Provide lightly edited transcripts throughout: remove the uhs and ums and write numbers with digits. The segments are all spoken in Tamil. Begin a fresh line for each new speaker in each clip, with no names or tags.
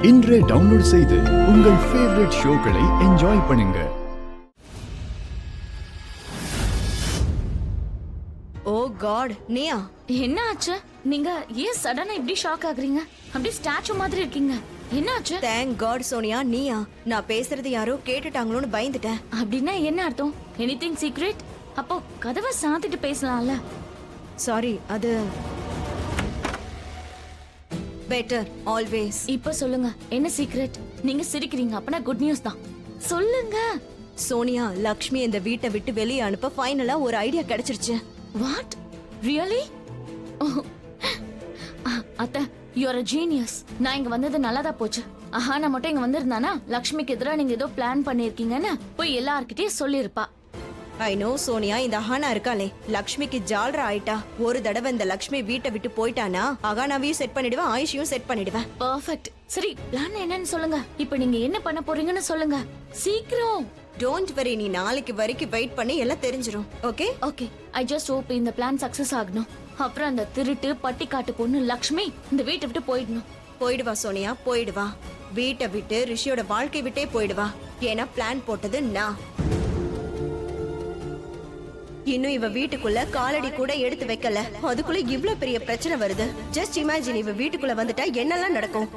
இன்றே டவுன்லோட் செய்து உங்கள் ஃபேவரட் ஷோக்களை என்ஜாய் பண்ணுங்க.
ஓ காட், நீயா?
என்ன ஆச்சு? நீங்க ஏன் சடனா இப்படி ஷாக் ஆகுறீங்க? அப்படியே ஸ்டாச்சு மாதிரி இருக்கீங்க. என்ன ஆச்சு?
தேங்க் காட் சோனியா, நீயா? நான் பேசுறது யாரோ கேட்டுட்டாங்களோன்னு பயந்துட்டேன்.
அப்படின்னா என்ன அர்த்தம்? Anything secret? அப்போ கதவை சாத்திட்டு பேசலாம்ல.
சாரி, அது பெட்டர் ஆல்வேஸ்.
இப்ப சொல்லுங்க, என்ன சீக்ரெட்? நீங்க சிரிக்கிறீங்க, அப்பனா குட் நியூஸ் தான். சொல்லுங்க.
சோனியா, லக்ஷ்மி இந்த வீட்டை விட்டு வெளியே அனுப்ப ஃபைனலா ஒரு ஐடியா கிடைச்சிருச்சு.
வாட்? ரியலி? அத்தை, யூ ஆர் a genius. நான் இங்க வந்தது நல்லதா போச்சு. நான் மட்டும் இங்க வந்திருந்தானா லக்ஷ்மிக்கு எதிராக நீங்க ஏதோ பிளான் பண்ணிருக்கீங்கன்னு போய் எல்லார்கிட்டயும் சொல்லிருப்பா.
ஐ நோ சோனியா, இந்த அஹானா இருக்காளே, லக்ஷ்மிக்கு ஜால்ரா ஆயிட்டா. ஒரு தடவை இந்த லக்ஷ்மி வீட்டை விட்டு போயிட்டானா அகானாவையும் செட் பண்ணிடுவேன், ஆயுஷையும் செட் பண்ணிடுவேன்.
பெர்ஃபெக்ட். சரி, பிளான் என்னன்னு சொல்லுங்க. இப்போ நீங்க என்ன பண்ண போறீங்கன்னு சொல்லுங்க சீக்கிரம்.
டோன்ட் வரி, நீ நாளைக்கு வரைக்கும் வெயிட் பண்ணி எல்லாம் தெரிஞ்சிரும். Okay
okay, I just hope இந்த பிளான் சக்சஸ் ஆகணும். அப்புறம் அந்த திருட்டு பட்டிக்காட்டு பொண்ணு லக்ஷ்மி இந்த வீட்டை விட்டு போயிடணும்.
போயிடுவா சோனியா, போயிடுவா. வீட்டை விட்டு ரிஷியோட வாழ்க்கை விட்டே போயிடுவா. ஏன்னா பிளான் போட்டது நான். இன்னும் இவ வீட்டுக்குள்ள காலடி கூட எடுத்து வைக்கல, அதுக்குள்ள இவ்ளோ பெரிய பிரச்சனை வருது. ஜஸ்ட் இமேஜின், இவ வீட்டுக்குள்ள வந்துட்டா என்னெல்லாம் நடக்கும்.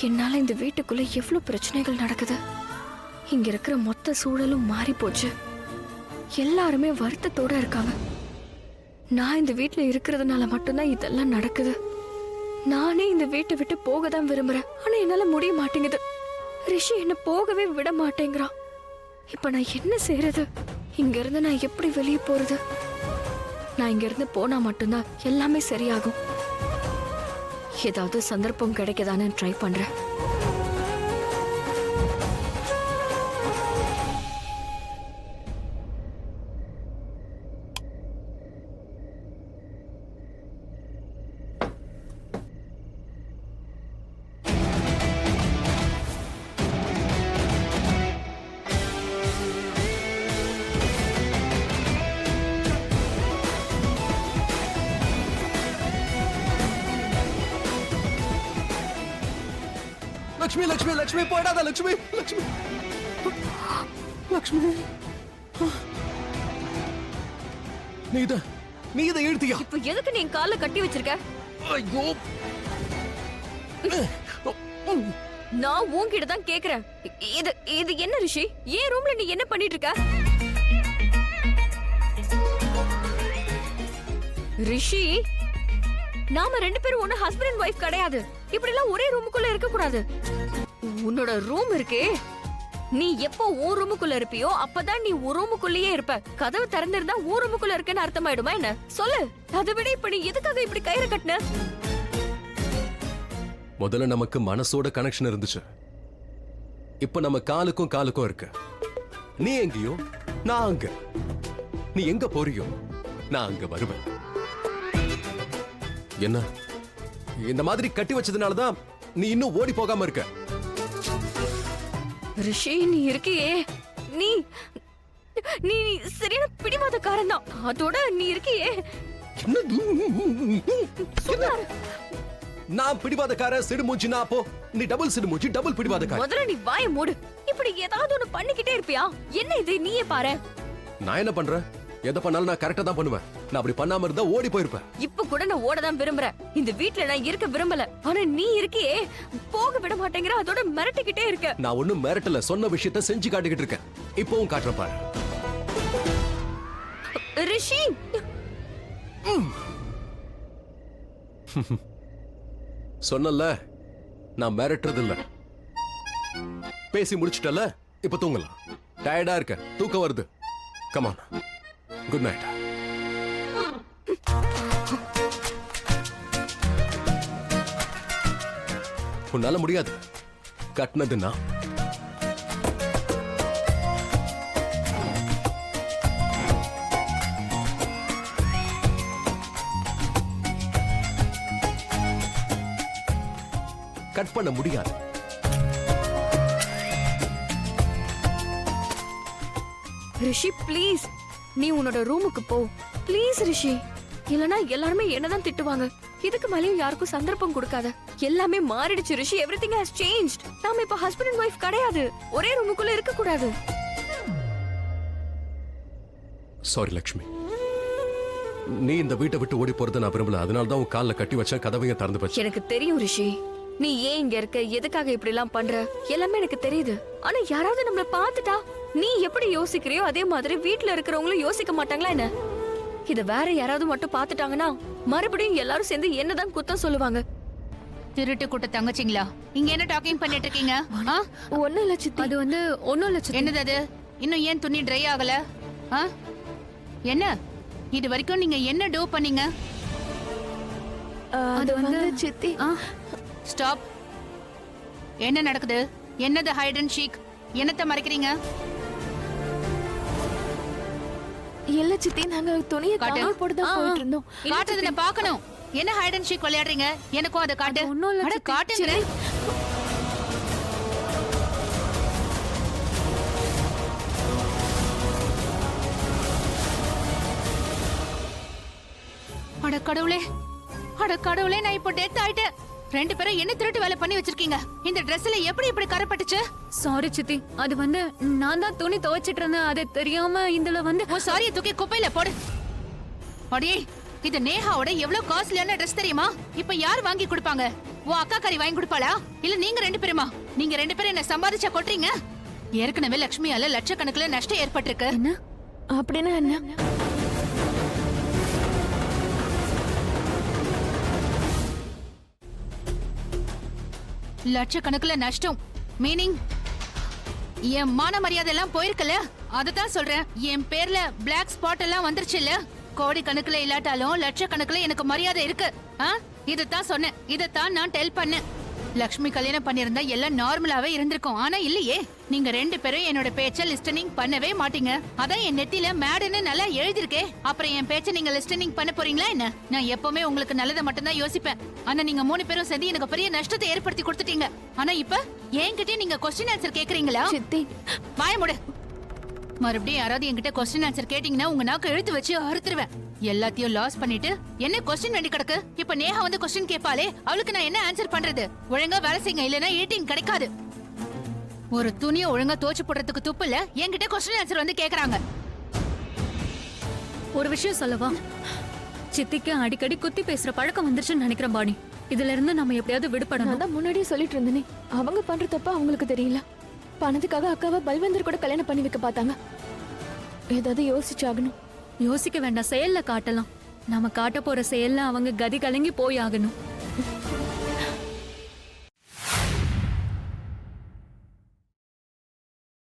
என்னால இந்த வீட்டுக்குள்ள எவ்வளவு பிரச்சனைகள் நடக்குது. இங்க இருக்கிற மொத்த சூழலும் மாறி போச்சு. எல்லாருமே வருத்தத்தோட இருக்காங்க. நான் இந்த வீட்டுல இருக்கிறதுனால மட்டும்தான் இதெல்லாம் நடக்குது. நானே இந்த வீட்டை விட்டு போக தான் விரும்புறேன், ஆனா என்னால முடிய மாட்டேங்குது. ரிஷி என்ன போகவே விட மாட்டேங்கிறான். இப்ப நான் என்ன செய்யறது? இங்க இருந்து நான் எப்படி வெளியே போறது? நான் இங்க இருந்து போனா மட்டும்தான் எல்லாமே சரியாகும். ஏதாவது சந்தர்ப்பம் கிடைக்கதானு ட்ரை பண்றேன்.
லட்சுமி லட்சுமி லட்சுமி போடாத லட்சுமி லட்சுமி லட்சுமி நீ இதை எழுத்தியா?
இப்ப எதுக்கு நீ கால கட்டி வச்சிருக்க?
ஐயோ,
நான் உன்கிட்ட தான் கேக்குறேன். இது இது என்ன ரிஷி? ஏன் ரூம்ல நீ என்ன பண்ணிட்டு இருக்க? ரிஷி, நாம ரெண்டு பேரும் ஒண்ணு ஹஸ்பண்ட் அண்ட் ஒய்ஃப் கிடையாது. இப்படி எல்லாம் ஒரே ரூமுக்குள்ள இருக்க கூடாது. உன்னோட ரூம் இருக்கே, நீ எப்போ உன் ரூமுக்குள்ள இருப்பியோ அப்பதான் நீ ஒரு ரூமுக்குள்ளேயே இருப்ப. கதவு திறந்திருந்தா உன் ரூமுக்குள்ள இருக்கேன்னு அர்த்தமாயிடுமா என்ன? சொல்லு. அதை விட இப்ப நீ எதுக்காக இப்படி கயிறு கட்டின?
முதல்ல நமக்கு மனசோட கனெக்ஷன் இருந்துச்சு. இப்ப நம்ம காலுக்கும் காலுக்கும் இருக்கு. நீ எங்கேயோ நான் அங்க, நீ எங்க போறியோ நான் அங்க வருவேன். என்ன இந்த மாதிரி கட்டி வச்சதுனாலதான் நீ இன்னும் ஓடி போகாம இருக்க.
ரிஷி, நீ இருக்கியே, நீ நீ சரியான பிடிவாதக்காரன் தான். அதோட நீ இருக்கியே.
நான் பிடிவாதக்கார சிடுமூஞ்சினா அப்போ நீ டபுள் சிடுமூஞ்சி, டபுள் பிடிவாதக்கார.
முதல்ல நீ வாயை மூடு. இப்படி ஏதாவது ஒண்ணு பண்ணிக்கிட்டே இருப்பியா? என்ன இது? நீயே பாரு.
நான் என்ன பண்றேன்? எதை பண்ணாலும் நான் கரெக்டா தான் பண்ணுவேன். நான் அப்படி பண்ணாம இருந்தா ஓடி போயிருப்பேன்.
இப்ப கூட நான் ஓட தான் விரும்புறேன். இந்த வீட்ல நான் இருக்க விரும்பல. ஆனா நீ இருக்கியே, போக விட மாட்டேங்கிற. அதோட மிரட்டிக்கிட்டே இருக்க.
நான் ஒண்ணும் மிரட்டல, சொன்ன விஷயத்த செஞ்சு காட்டிக்கிட்டு இருக்கேன். இப்பவும் காட்டுறேன் பாரு.
ரிஷி,
சொன்னல, நான் மிரட்டுறது இல்ல. பேசி முடிச்சிட்டல, இப்ப தூங்கலாம். டயர்டா இருக்க, தூக்கம் வருது. Come on, good night. உன்னால முடியாது. கட்டினதுன்னா கட் பண்ண முடியாது.
ரிஷி ப்ளீஸ், நீ உன்னோட ரூமுக்கு போ ப்ளீஸ் ரிஷி. இல்லனா எல்லாருமே என்னதான் திட்டுவாங்க. இதுக்கு மேலயும் யாருக்கும் சந்தர்ப்பம் கொடுக்காத. எல்லாமே மாறிடுச்சு ரிஷி. Everything has changed. நாம இப்ப ஹஸ்பண்ட் அண்ட் வைஃப் கிடையாது. ஒரே ரூமுக்குள்ள இருக்க கூடாது.
சாரி லக்ஷ்மி, நீ இந்த வீட்டை விட்டு ஓடி போறதை நான் விரும்பல. அதனால தான் உன் காலில் கட்டி வச்சேன், கதவையும் திறந்து வச்சேன்.
எனக்கு தெரியும் ரிஷி, நீ ஏன் இங்க இருக்க, எதுக்காக இப்படி எல்லாம் பண்ற, எல்லாமே எனக்கு தெரியுது. ஆனா யாராவது நம்மள பார்த்துட்டா நீ எப்படி யோசிக்கிறியோ அதே மாதிரி வீட்ல இருக்கிறவங்களும் யோசிக்க மாட்டாங்களா என்ன? இத வேற யாராவது மட்டும் பார்த்துட்டாங்கன்னா மறுபடியும் எல்லாரும் சேர்ந்து என்னதான் குத்தம் சொல்லுவாங்க.
திருட்டு கூட்ட தங்கச்சிங்களா, இங்க என்ன டாக்கிங் பண்ணிட்டு இருக்கீங்க?
ஒண்ணும் இல்ல சித்தி. அது வந்து ஒண்ணும் இல்ல சித்தி.
என்னது அது? இன்னும் ஏன் துணி ட்ரை ஆகல? ஆ? என்ன இது வரைக்கும் நீங்க என்ன டோ பண்ணீங்க?
அது வந்து சித்தி.
ஸ்டாப். என்ன நடக்குது? என்னது ஹைட் அண்ட் ஷீக்? என்னத்த மறைக்கிறீங்க?
இல்ல சித்தி, நாங்க துணியை
காட்டு.
காய போட்டு தான் போயிட்டு இருந்தோம்.
காட்டுறது நான் பார்க்கணும். என்ன ஹைட் அண்ட் ஷீக் விளையாடுறீங்க? எனக்கும் அதை காட்டு.
ஒண்ணும் இல்ல
அட,
சித்தி.
காட்டுங்க. அட கடவுளே, அட கடவுளே, நான் இப்போ டெத் ஆயிட்டேன். ரெண்டு பேரும் என்ன திருட்டு வேலை பண்ணி வச்சிருக்கீங்க? இந்த Dressல எப்படி இப்படி கரைப்பட்டுச்சு?
சாரி சித்தி, அது வந்து நான் தான் துணி துவைச்சிட்டு இருந்தேன். அது தெரியாம இதுல வந்து
ஓ சாரியை தூக்கி குப்பையில போடு. அடே, இது நேஹாவோட எவ்வளவு காஸ்ட்லியான Dress தெரியுமா? இப்ப யார் வாங்கி கொடுப்பாங்க? ஓ அக்கா கறி வாங்கி கொடுப்பாளா? இல்ல நீங்க ரெண்டு பேருமா? நீங்க ரெண்டு பேரும் என்ன சம்பாதிச்சா கொட்டுறீங்க? ஏற்கனவே லட்சுமியால லட்சக்கணக்கில் நஷ்டம் ஏற்பட்டிருக்கு.
என்ன
அப்படின்னா என்ன?
லட்சக்கணக்கில் நஷ்டம் மீனிங் என் மான மரியாதை எல்லாம் போயிருக்கல. அததான் சொல்றேன். என் பேர்ல பிளாக் ஸ்பாட் எல்லாம் வந்துருச்சுல்ல. கோடி கணக்குல இல்லாட்டாலும் லட்சக்கணக்குல எனக்கு மரியாதை இருக்கு. இதத்தான் சொன்னேன், இதத்தான் நான் டெல் பண்ணேன். லக்ஷ்மி கல்யாணம் பண்ணிருந்தா எல்லாம் நார்மலாவே இருந்திருக்கும். ஆனா இல்லையே. நீங்க ரெண்டு பேரும் என்னோட பேச்ச லிஸ்டனிங் பண்ணவே மாட்டீங்க. அதான் என் நெத்தியில மேடுன்னு நல்லா எழுதிருக்கே. அப்புறம் என் பேச்ச நீங்க லிஸ்டனிங் பண்ண போறீங்களா என்ன? நான் எப்பவுமே உங்களுக்கு நல்லதை மட்டும்தான் யோசிப்பேன். ஆனா நீங்க மூணு பேரும் சேர்ந்து எனக்கு பெரிய நஷ்டத்தை ஏற்படுத்தி கொடுத்துட்டீங்க. ஆனா இப்ப என்கிட்ட நீங்க கொஸ்டின் ஆன்சர் கேக்குறீங்களா?
சித்தி,
வாய மூடு. மறுபடியும் யாராவது என்கிட்ட கொஸ்டின் ஆன்சர் கேட்டீங்கன்னா உங்க நாக்கு இழுத்து வச்சு அறுத்துருவேன். எல்லாத்தையும் லாஸ் பண்ணிட்டு என்ன கொஸ்டின் வேண்டி கிடக்கு? இப்ப நேஹா வந்து கொஸ்டின் கேட்பாளே, அவளுக்கு நான் என்ன ஆன்சர் பண்றது? ஒழுங்கா வேலை செய்யுங்க, இல்லனா ஈட்டிங் கிடைக்காது. ஒரு துணியை ஒழுங்கா தோச்சு போடுறதுக்கு துப்பு இல்ல, என்கிட்ட கொஸ்டின் ஆன்சர் வந்து கேக்குறாங்க.
ஒரு விஷயம் சொல்லவா? சித்திக்கு அடிக்கடி குத்தி பேசுற பழக்கம் வந்துருச்சுன்னு நினைக்கிறேன் பாணி. இதுல இருந்து நம்ம எப்படியாவது விடுபடணும்.
நான் தான் முன்னாடியே சொல்லிட்டு இருந்தேனே, அவங்க பண்ற தப்ப அவங்களுக்கு தெரியல. பணத்துக்காக அக்காவை பல்வந்தர் கூட கல்யாணம் பண்ணி வைக்க பார்த்தாங்க. ஏதாவது யோசிச்சாகணும்.
யோசிக்க வேண்டாம், செயல்ல காட்டலாம். நாம காட்ட போற செயல்ல அவங்க கதி கலங்கி போய் ஆகணும்.